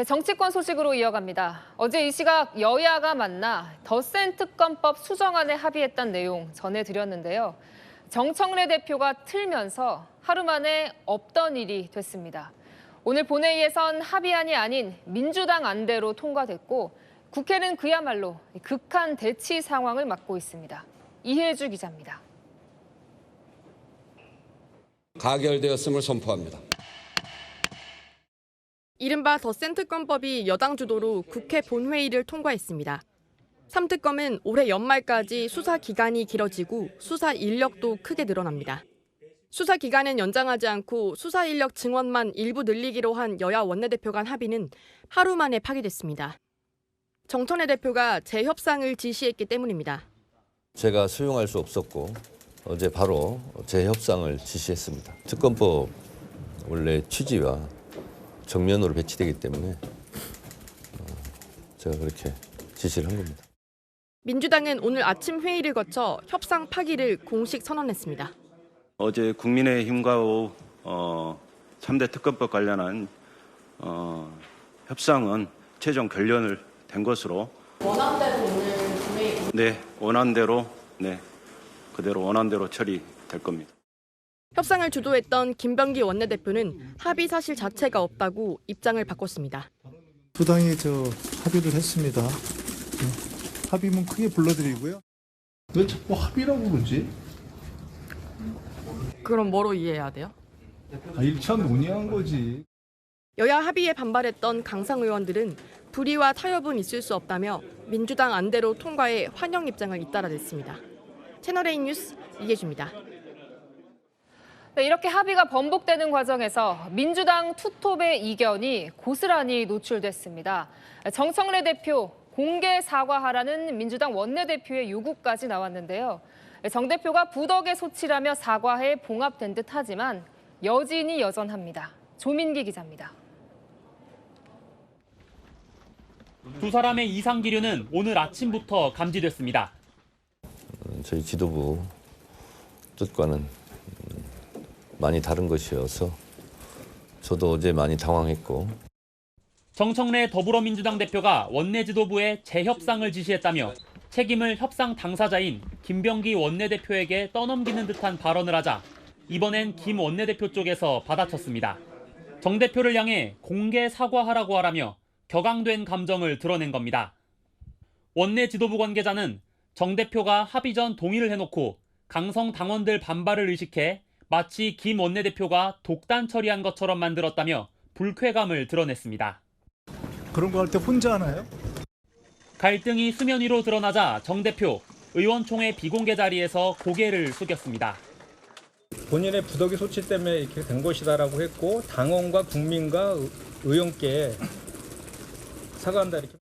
네, 정치권 소식으로 이어갑니다. 어제 이 시각 여야가 만나 덧셈 특검법 수정안에 합의했다는 내용 전해드렸는데요. 정청래 대표가 틀면서 하루 만에 없던 일이 됐습니다. 오늘 본회의에선 합의안이 아닌 민주당 안대로 통과됐고 국회는 그야말로 극한 대치 상황을 맞고 있습니다. 이혜주 기자입니다. 가결되었음을 선포합니다. 이른바 덧셈 특검법이 여당 주도로 국회 본회의를 통과했습니다. 3특검은 올해 연말까지 수사 기간이 길어지고 수사 인력도 크게 늘어납니다. 수사 기간은 연장하지 않고 수사 인력 증원만 일부 늘리기로 한 여야 원내대표 간 합의는 하루 만에 파기됐습니다. 정청래 대표가 재협상을 지시했기 때문입니다. 제가 수용할 수 없었고 어제 바로 재협상을 지시했습니다. 특검법 원래 취지와 정면으로 배치되기 때문에 제가 그렇게 지시를 한 겁니다. 민주당은 오늘 아침 회의를 거쳐 협상 파기를 공식 선언했습니다. 어제 국민의힘과 3대 특검법 관련한 협상은 최종 결론을 된 것으로 원안대로 오늘 본회의 원안대로 그대로 원안대로 처리될 겁니다. 협상을 주도했던 김병기 원내대표는 합의 사실 자체가 없다고 입장을 바꿨습니다. 두 당이 합의를 했습니다. 합의문 크게 불러드리고요. 왜 자꾸 합의라고 그러지? 그럼 뭐로 이해해야 돼요? 일차 논의한 거지. 여야 합의에 반발했던 강상 의원들은 불의와 타협은 있을 수 없다며 민주당 안대로 통과에 환영 입장을 잇따라 냈습니다. 채널A 뉴스 이혜주입니다. 네, 이렇게 합의가 번복되는 과정에서 민주당 투톱의 이견이 고스란히 노출됐습니다. 정청래 대표 공개 사과하라는 민주당 원내대표의 요구까지 나왔는데요. 정 대표가 부덕의 소치라며 사과해 봉합된 듯 하지만 여진이 여전합니다. 조민기 기자입니다. 두 사람의 이상 기류는 오늘 아침부터 감지됐습니다. 저희 지도부 뜻과는 많이 다른 것이어서 저도 어제 많이 당황했고. 정청래 더불어민주당 대표가 원내 지도부에 재협상을 지시했다며 책임을 협상 당사자인 김병기 원내대표에게 떠넘기는 듯한 발언을 하자 이번엔 김 원내대표 쪽에서 받아쳤습니다. 정 대표를 향해 공개 사과하라고 하라며 격앙된 감정을 드러낸 겁니다. 원내 지도부 관계자는 정 대표가 합의 전 동의를 해놓고 강성 당원들 반발을 의식해 마치 김 원내대표가 독단 처리한 것처럼 만들었다며 불쾌감을 드러냈습니다. 그런 거 할 때 혼자 하나요? 갈등이 수면 위로 드러나자 정 대표 의원총회 비공개 자리에서 고개를 숙였습니다. 본인의 부덕의 소치 때문에 이렇게 된 것이다라고 했고 당원과 국민과 의원께 사과한다 이렇게.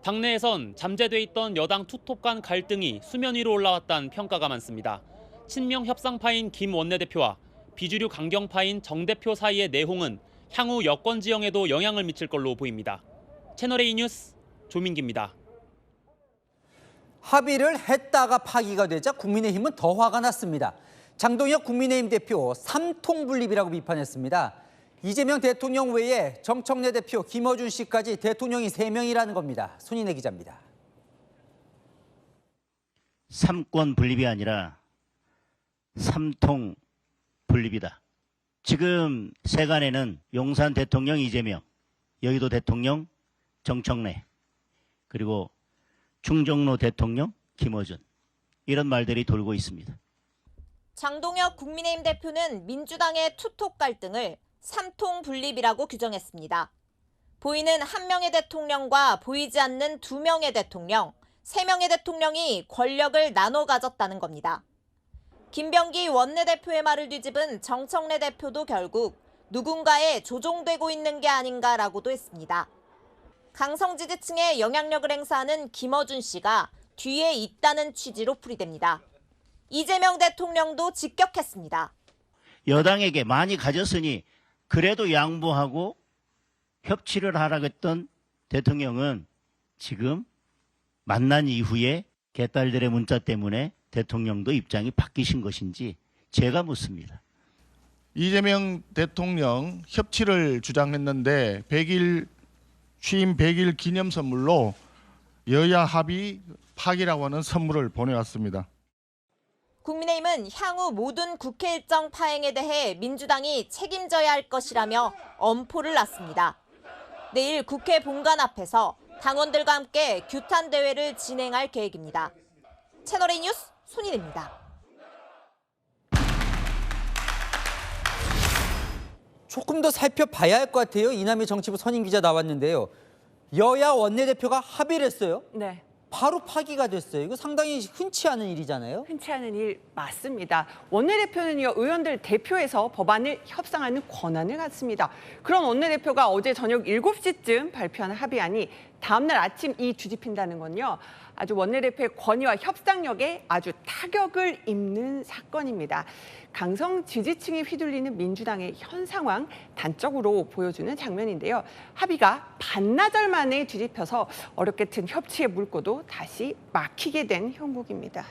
당내에선 잠재돼 있던 여당 투톱 간 갈등이 수면 위로 올라왔다는 평가가 많습니다. 친명 협상파인 김 원내대표와 비주류 강경파인 정 대표 사이의 내홍은 향후 여권 지형에도 영향을 미칠 걸로 보입니다. 채널A 뉴스 조민기입니다. 합의를 했다가 파기가 되자 국민의힘은 더 화가 났습니다. 장동혁 국민의힘 대표 삼통분립이라고 비판했습니다. 이재명 대통령 외에 정청래 대표, 김어준 씨까지 대통령이 3명이라는 겁니다. 손인혜 기자입니다. 삼권 분립이 아니라 삼통 분립이다. 지금 세간에는 용산 대통령 이재명, 여의도 대통령 정청래, 그리고 충정로 대통령 김어준 이런 말들이 돌고 있습니다. 장동혁 국민의힘 대표는 민주당의 투톱 갈등을 삼통 분립이라고 규정했습니다. 보이는 한 명의 대통령과 보이지 않는 2명의 대통령, 3명의 대통령이 권력을 나눠 가졌다는 겁니다. 김병기 원내대표의 말을 뒤집은 정청래 대표도 결국 누군가에 조종되고 있는 게 아닌가라고도 했습니다. 강성 지지층에 영향력을 행사하는 김어준 씨가 뒤에 있다는 취지로 풀이됩니다. 이재명 대통령도 직격했습니다. 여당에게 많이 가졌으니 그래도 양보하고 협치를 하라고 했던 대통령은 지금 만난 이후에 개딸들의 문자 때문에 대통령도 입장이 바뀌신 것인지 제가 묻습니다. 이재명 대통령 협치를 주장했는데 100일 취임 100일 기념 선물로 여야 합의 파기라고 하는 선물을 보내왔습니다. 국민의힘은 향후 모든 국회 일정 파행에 대해 민주당이 책임져야 할 것이라며 엄포를 놨습니다. 내일 국회 본관 앞에서 당원들과 함께 규탄 대회를 진행할 계획입니다. 채널A 뉴스 손인입니다. 조금 더 살펴봐야 할 것 같아요. 이남희 정치부 선임 기자 나왔는데요. 여야 원내대표가 합의를 했어요. 네. 바로 파기가 됐어요. 이거 상당히 흔치 않은 일이잖아요. 흔치 않은 일 맞습니다. 원내대표는요, 의원들 대표해서 법안을 협상하는 권한을 갖습니다. 그런 원내대표가 어제 저녁 7시쯤 발표한 합의안이 다음날 아침 이 뒤집힌다는 건요, 아주 원내대표의 권위와 협상력에 아주 타격을 입는 사건입니다. 강성 지지층이 휘둘리는 민주당의 현 상황 단적으로 보여주는 장면인데요. 합의가 반나절 만에 뒤집혀서 어렵게 튼 협치의 물꼬도 다시 막히게 된 형국입니다.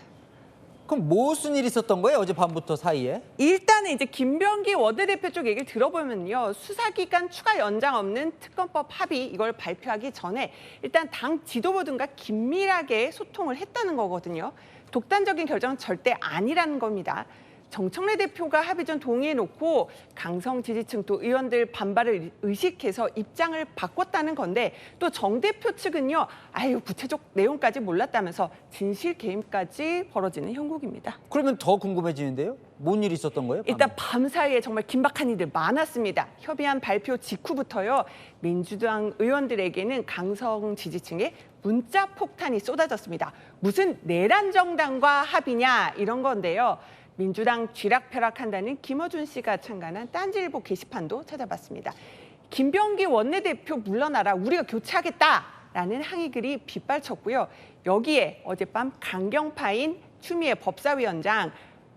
그럼 무슨 일이 있었던 거예요? 어젯밤부터 사이에? 일단은 이제 김병기 원내대표 쪽 얘기를 들어보면요. 수사기간 추가 연장 없는 특검법 합의 이걸 발표하기 전에 일단 당 지도부 등과 긴밀하게 소통을 했다는 거거든요. 독단적인 결정은 절대 아니라는 겁니다. 정청래 대표가 합의 전 동의해놓고 강성 지지층 또 의원들 반발을 의식해서 입장을 바꿨다는 건데 또 정 대표 측은요. 아유 구체적 내용까지 몰랐다면서 진실 게임까지 벌어지는 형국입니다. 그러면 더 궁금해지는데요. 뭔 일이 있었던 거예요? 일단 밤사이에 정말 긴박한 일들 많았습니다. 협의안 발표 직후부터요. 민주당 의원들에게는 강성 지지층의 문자 폭탄이 쏟아졌습니다. 무슨 내란 정당과 합의냐 이런 건데요. 민주당 쥐락펴락한다는 김어준 씨가 참관한 딴지일보 게시판도 찾아봤습니다. 김병기 원내대표 물러나라, 우리가 교체하겠다라는 항의글이 빗발쳤고요. 여기에 어젯밤 강경파인 추미애 법사위원장,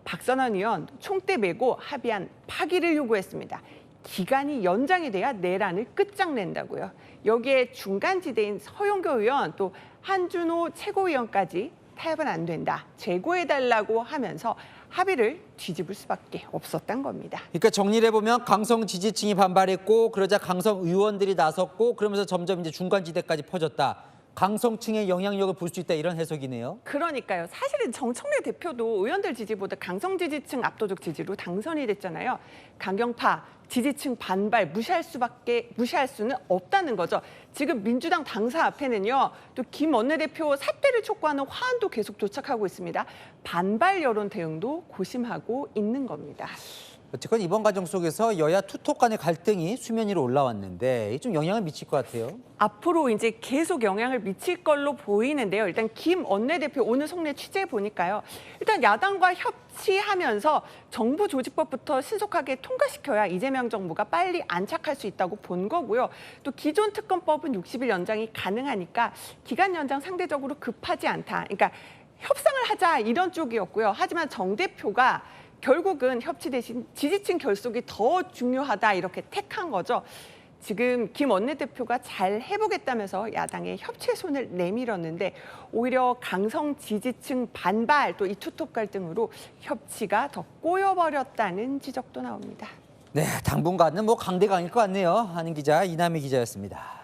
박선원 의원 총대 메고 합의안 파기를 요구했습니다. 기간이 연장이 돼야 내란을 끝장낸다고요. 여기에 중간지대인 서영교 의원 또 한준호 최고위원까지 타협은 안 된다, 재고해달라고 하면서 합의를 뒤집을 수밖에 없었던 겁니다. 그러니까 정리를 해보면 강성 지지층이 반발했고 그러자 강성 의원들이 나섰고 그러면서 점점 이제 중간지대까지 퍼졌다. 강성층의 영향력을 볼 수 있다 이런 해석이네요. 그러니까요. 사실은 정청래 대표도 의원들 지지보다 강성 지지층 압도적 지지로 당선이 됐잖아요. 강경파 지지층 반발 무시할 수는 없다는 거죠. 지금 민주당 당사 앞에는요. 또 김 원내대표 사퇴를 촉구하는 화환도 계속 도착하고 있습니다. 반발 여론 대응도 고심하고 있는 겁니다. 어쨌건 이번 과정 속에서 여야 투톱 간의 갈등이 수면 위로 올라왔는데 좀 영향을 미칠 것 같아요. 앞으로 이제 계속 영향을 미칠 걸로 보이는데요. 일단 김 원내대표 오늘 속내 취재 보니까요. 일단 야당과 협치하면서 정부 조직법부터 신속하게 통과시켜야 이재명 정부가 빨리 안착할 수 있다고 본 거고요. 또 기존 특검법은 60일 연장이 가능하니까 기간 연장 상대적으로 급하지 않다. 그러니까 협상을 하자 이런 쪽이었고요. 하지만 정 대표가 결국은 협치 대신 지지층 결속이 더 중요하다 이렇게 택한 거죠. 지금 김 원내대표가 잘 해보겠다면서 야당의 협치의 손을 내밀었는데 오히려 강성 지지층 반발 또 이 투톱 갈등으로 협치가 더 꼬여버렸다는 지적도 나옵니다. 네, 당분간은 뭐 강대강일 것 같네요. 하는 기자 이남희 기자였습니다.